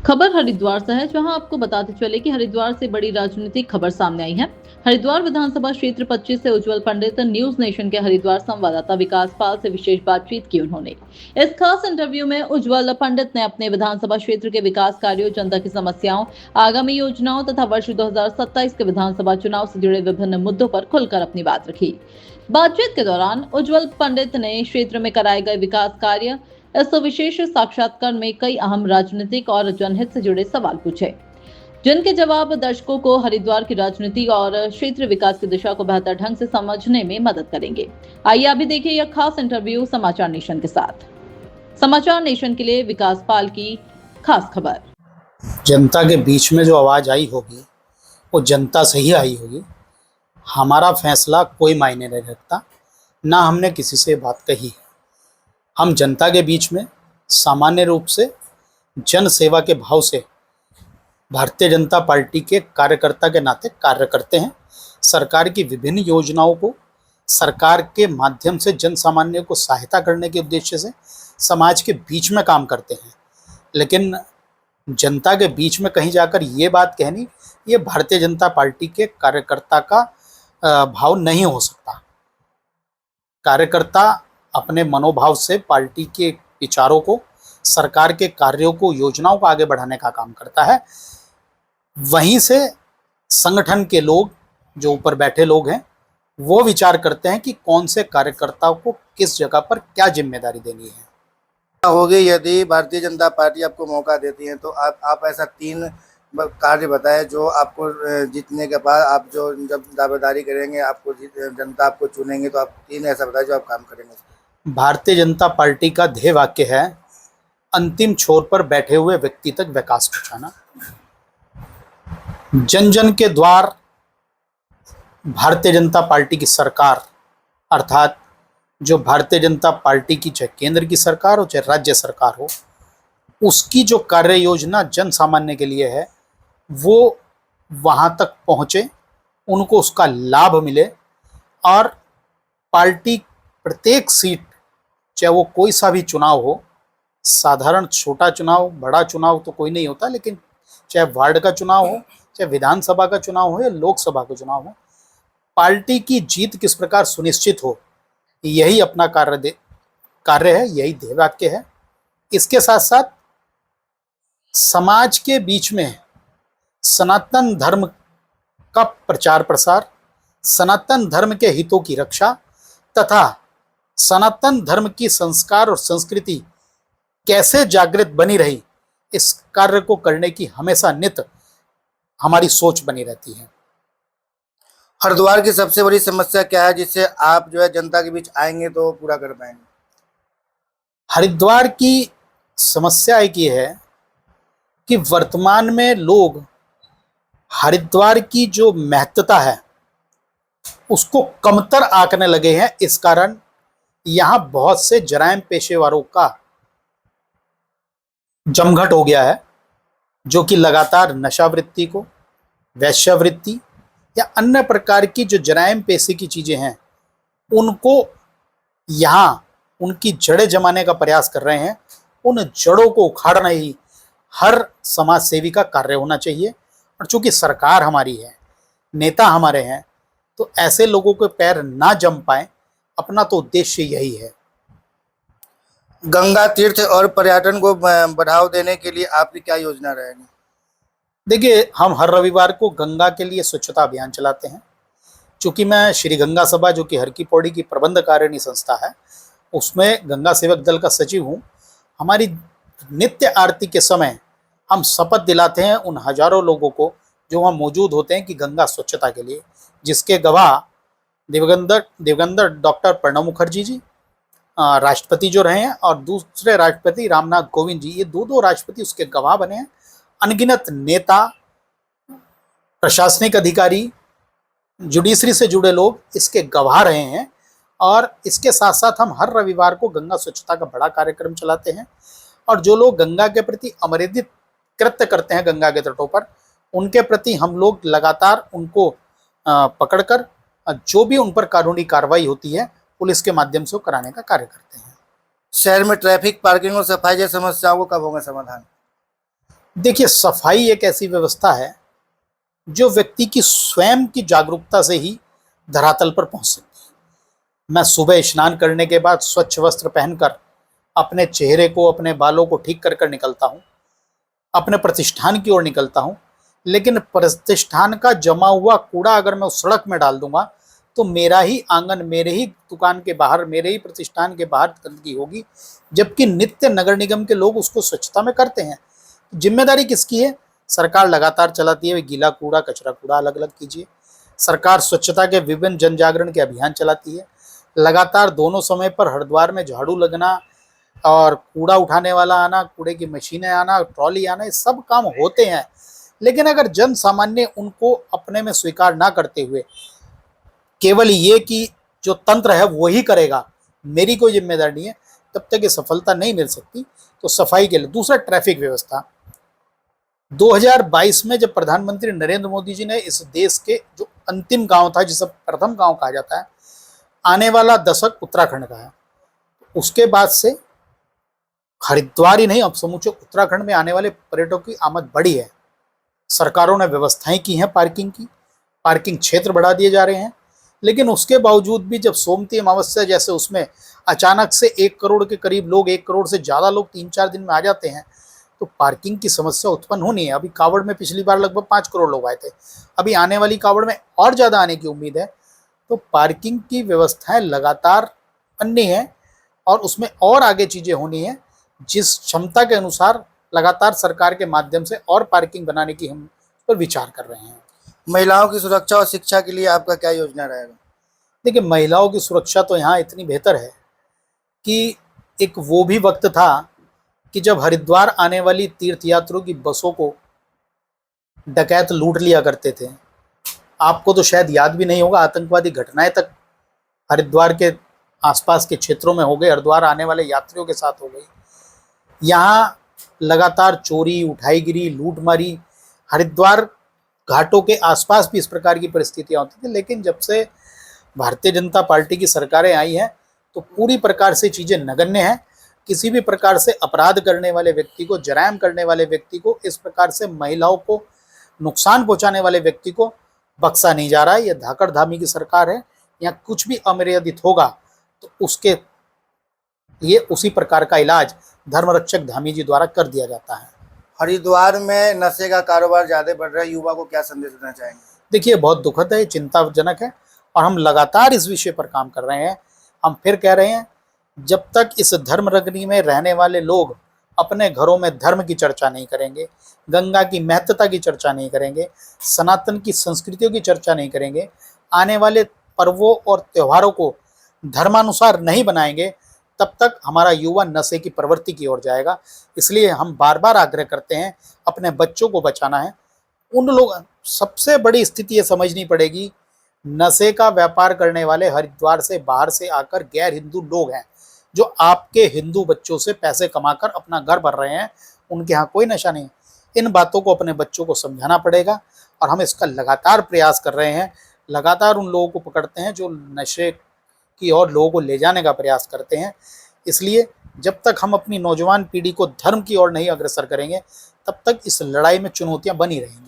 खबर हरिद्वार से है, जहां आपको बताते चले कि हरिद्वार से बड़ी राजनीतिक खबर सामने आई है। हरिद्वार विधानसभा क्षेत्र 25 से उज्जवल पंडित न्यूज नेशन के हरिद्वार संवाददाता विकास पाल से विशेष बातचीत की। उन्होंने इस खास इंटरव्यू में उज्जवल पंडित ने अपने विधानसभा क्षेत्र के विकास कार्यों, जनता की समस्याओं, आगामी योजनाओं तथा वर्ष 2027 के विधानसभा चुनाव से जुड़े विभिन्न मुद्दों पर खुलकर अपनी बात रखी। बातचीत के दौरान उज्जवल पंडित ने क्षेत्र में कराए गए विकास कार्य, इस विशेष साक्षात्कार में कई अहम राजनीतिक और जनहित से जुड़े सवाल पूछे, जिनके जवाब दर्शकों को हरिद्वार की राजनीति और क्षेत्र विकास की दिशा को बेहतर ढंग से समझने में मदद करेंगे। आइए अभी देखिए यह खास इंटरव्यू समाचार नेशन के साथ। समाचार नेशन के लिए विकास पाल की खास खबर। जनता के बीच में जो आवाज़ आई होगी वो जनता से ही आई होगी। हमारा फैसला कोई मायने नहीं रखता, ना हमने किसी से बात कही। हम जनता के बीच में सामान्य रूप से जन सेवा के भाव से भारतीय जनता पार्टी के कार्यकर्ता के नाते कार्य करते हैं। सरकार की विभिन्न योजनाओं को सरकार के माध्यम से जन सामान्य को सहायता करने के उद्देश्य से समाज के बीच में काम करते हैं। लेकिन जनता के बीच में कहीं जाकर ये बात कहनी, ये भारतीय जनता पार्टी के कार्यकर्ता का भाव नहीं हो सकता। कार्यकर्ता अपने मनोभाव से पार्टी के विचारों को, सरकार के कार्यों को, योजनाओं को आगे बढ़ाने का काम करता है। वहीं से संगठन के लोग, जो ऊपर बैठे लोग हैं, वो विचार करते हैं कि कौन से कार्यकर्ताओं को किस जगह पर क्या जिम्मेदारी देनी है। होगी यदि भारतीय जनता पार्टी आपको मौका देती है तो आप ऐसा 3 कार्य बताएं जो आपको जीतने के बाद आप जो जब दावेदारी करेंगे, आपको जनता आपको चुनेंगे तो आप 3 ऐसा बताएं जो आप काम करेंगे। भारतीय जनता पार्टी का ध्येय वाक्य है अंतिम छोर पर बैठे हुए व्यक्ति तक विकास पहुंचाना। जन जन के द्वार भारतीय जनता पार्टी की सरकार, अर्थात जो भारतीय जनता पार्टी की चाहे केंद्र की सरकार हो चाहे राज्य सरकार हो, उसकी जो कार्य योजना जन सामान्य के लिए है वो वहाँ तक पहुँचे, उनको उसका लाभ मिले और पार्टी प्रत्येक सीट, चाहे वो कोई सा भी चुनाव हो, साधारण छोटा चुनाव, बड़ा चुनाव तो कोई नहीं होता, लेकिन चाहे वार्ड का चुनाव हो, चाहे विधानसभा का चुनाव हो या लोकसभा का चुनाव हो, पार्टी की जीत किस प्रकार सुनिश्चित हो, यही अपना कार्य है, यही ध्येय वाक्य है। इसके साथ साथ समाज के बीच में सनातन धर्म का प्रचार प्रसार, सनातन धर्म के हितों की रक्षा तथा सनातन धर्म की संस्कार और संस्कृति कैसे जागृत बनी रही, इस कार्य को करने की हमेशा नित हमारी सोच बनी रहती है। हरिद्वार की सबसे बड़ी समस्या क्या है जिससे आप जो है जनता के बीच आएंगे तो पूरा कर पाएंगे? हरिद्वार की समस्या एक ये है कि वर्तमान में लोग हरिद्वार की जो महत्ता है उसको कमतर आंकने लगे हैं। इस कारण यहाँ बहुत से जराइम पेशेवरों का जमघट हो गया है, जो कि लगातार नशावृत्ति को, वैश्यावृत्ति या अन्य प्रकार की जो जराइम पेशे की चीजें हैं उनको यहाँ उनकी जड़ें जमाने का प्रयास कर रहे हैं। उन जड़ों को उखाड़ना ही हर समाज सेवी का कार्य होना चाहिए। और चूंकि सरकार हमारी है, नेता हमारे हैं, तो ऐसे लोगों के पैर ना जम पाए, अपना तो उद्देश्य यही है। गंगा तीर्थ और पर्यटन को बढ़ावा देने के लिए आपकी क्या योजना रहेगी? देखिए, हम हर रविवार को गंगा के लिए स्वच्छता अभियान चलाते हैं। चूँकि मैं श्री गंगा सभा, जो कि हर की पौड़ी की प्रबंध कारिणी संस्था है, उसमें गंगा सेवक दल का सचिव हूँ। हमारी नित्य आरती के समय हम शपथ दिलाते हैं उन हजारों लोगों को जो वहाँ मौजूद होते हैं कि गंगा स्वच्छता के लिए, जिसके गवाह दिवंगत डॉक्टर प्रणब मुखर्जी जी राष्ट्रपति जो रहे हैं और दूसरे राष्ट्रपति रामनाथ कोविंद जी, ये दो राष्ट्रपति उसके गवाह बने हैं। अनगिनत नेता, प्रशासनिक अधिकारी, जुडिशरी से जुड़े लोग इसके गवाह रहे हैं। और इसके साथ साथ हम हर रविवार को गंगा स्वच्छता का बड़ा कार्यक्रम चलाते हैं। और जो लोग गंगा के प्रति अमर्यादित कृत्य करते हैं गंगा के तटों पर, उनके प्रति हम लोग लगातार उनको पकड़कर जो भी उन पर कानूनी कार्रवाई होती है पुलिस के माध्यम से कराने का कार्य करते हैं। शहर में ट्रैफिक, पार्किंग और सफाई जैसी समस्याओं को कब होगा समाधान? देखिए, सफाई एक ऐसी व्यवस्था है जो व्यक्ति की स्वयं की जागरूकता से ही धरातल पर पहुंच सकती है। मैं सुबह स्नान करने के बाद स्वच्छ वस्त्र पहनकर अपने चेहरे को, अपने बालों को ठीक कर कर निकलता हूं, अपने प्रतिष्ठान की ओर निकलता हूं। लेकिन प्रतिष्ठान का जमा हुआ कूड़ा अगर मैं उस सड़क में डाल दूंगा तो मेरा ही आंगन, मेरे ही दुकान के बाहर, मेरे ही प्रतिष्ठान के बाहर गंदगी होगी, जबकि नित्य नगर निगम के लोग उसको स्वच्छता में करते हैं। जिम्मेदारी किसकी है? सरकार लगातार चलाती है, गीला कूड़ा कचरा कूड़ा अलग अलग कीजिए। सरकार स्वच्छता के विभिन्न जन जागरण के अभियान चलाती है। लगातार दोनों समय पर हरिद्वार में झाड़ू लगना और कूड़ा उठाने वाला आना, कूड़े की मशीनें आना, ट्रॉली आना, ये सब काम होते हैं। लेकिन अगर जन सामान्य उनको अपने में स्वीकार ना करते हुए केवल ये कि जो तंत्र है वो ही करेगा, मेरी कोई जिम्मेदारी नहीं है, तब तक ये सफलता नहीं मिल सकती। तो सफाई के लिए दूसरा, ट्रैफिक व्यवस्था। 2022 में जब प्रधानमंत्री नरेंद्र मोदी जी ने इस देश के जो अंतिम गांव था, जिसे प्रथम गांव कहा जाता है, आने वाला दशक उत्तराखंड का है, उसके बाद से हरिद्वार ही नहीं, अब समूचे उत्तराखंड में आने वाले पर्यटकों की आमद बढ़ी है। सरकारों ने व्यवस्थाएं की हैं पार्किंग की, पार्किंग क्षेत्र बढ़ा दिए जा रहे हैं। लेकिन उसके बावजूद भी जब सोमवती अमावस्या जैसे उसमें अचानक से 1 करोड़ के करीब लोग, 1 करोड़ से ज़्यादा लोग 3-4 दिन में आ जाते हैं, तो पार्किंग की समस्या उत्पन्न होनी है। अभी कावड़ में पिछली बार लगभग 5 करोड़ लोग आए थे, अभी आने वाली कावड़ में और ज़्यादा आने की उम्मीद है। तो पार्किंग की व्यवस्थाएं लगातार बननी है और उसमें और आगे चीज़ें होनी है, जिस क्षमता के अनुसार लगातार सरकार के माध्यम से और पार्किंग बनाने की हम पर विचार कर रहे हैं। महिलाओं की सुरक्षा और शिक्षा के लिए आपका क्या योजना रहेगा? देखिए, महिलाओं की सुरक्षा तो यहाँ इतनी बेहतर है कि एक वो भी वक्त था कि जब हरिद्वार आने वाली तीर्थयात्रियों की बसों को डकैत लूट लिया करते थे। आपको तो शायद याद भी नहीं होगा, आतंकवादी घटनाएं तक हरिद्वार के आसपास के क्षेत्रों में हो गई, हरिद्वार आने वाले यात्रियों के साथ हो गई। यहाँ लगातार चोरी, उठाईगिरी, लूटमारी, हरिद्वार घाटों के आसपास भी इस प्रकार की परिस्थितियां होती थी। लेकिन जब से भारतीय जनता पार्टी की सरकारें आई हैं तो पूरी प्रकार से चीज़ें नगण्य हैं। किसी भी प्रकार से अपराध करने वाले व्यक्ति को, जरायम करने वाले व्यक्ति को, इस प्रकार से महिलाओं को नुकसान पहुंचाने वाले व्यक्ति को बख्शा नहीं जा रहा है। यह धाकड़ धामी की सरकार है। यहाँ कुछ भी अमर्यादित होगा तो उसके लिए उसी प्रकार का इलाज धर्मरक्षक धामी जी द्वारा कर दिया जाता है। हरिद्वार में नशे का कारोबार ज़्यादा बढ़ रहा है, युवा को क्या संदेश देना चाहेंगे? देखिए, बहुत दुखद है, चिंताजनक है और हम लगातार इस विषय पर काम कर रहे हैं। हम फिर कह रहे हैं, जब तक इस धर्मनगरी में रहने वाले लोग अपने घरों में धर्म की चर्चा नहीं करेंगे, गंगा की महत्ता की चर्चा नहीं करेंगे, सनातन की संस्कृतियों की चर्चा नहीं करेंगे, आने वाले पर्वों और त्योहारों को धर्मानुसार नहीं बनाएंगे, तब तक हमारा युवा नशे की प्रवृत्ति की ओर जाएगा। इसलिए हम बार बार आग्रह करते हैं, अपने बच्चों को बचाना है। उन लोग, सबसे बड़ी स्थिति ये समझनी पड़ेगी, नशे का व्यापार करने वाले हरिद्वार से बाहर से आकर गैर हिंदू लोग हैं, जो आपके हिंदू बच्चों से पैसे कमाकर अपना घर भर रहे हैं। उनके यहाँ कोई नशा नहीं। इन बातों को अपने बच्चों को समझाना पड़ेगा और हम इसका लगातार प्रयास कर रहे हैं। लगातार उन लोगों को पकड़ते हैं जो नशे की ओर लोगों को ले जाने का प्रयास करते हैं। इसलिए जब तक हम अपनी नौजवान पीढ़ी को धर्म की ओर नहीं अग्रसर करेंगे, तब तक इस लड़ाई में चुनौतियां बनी रहेंगी।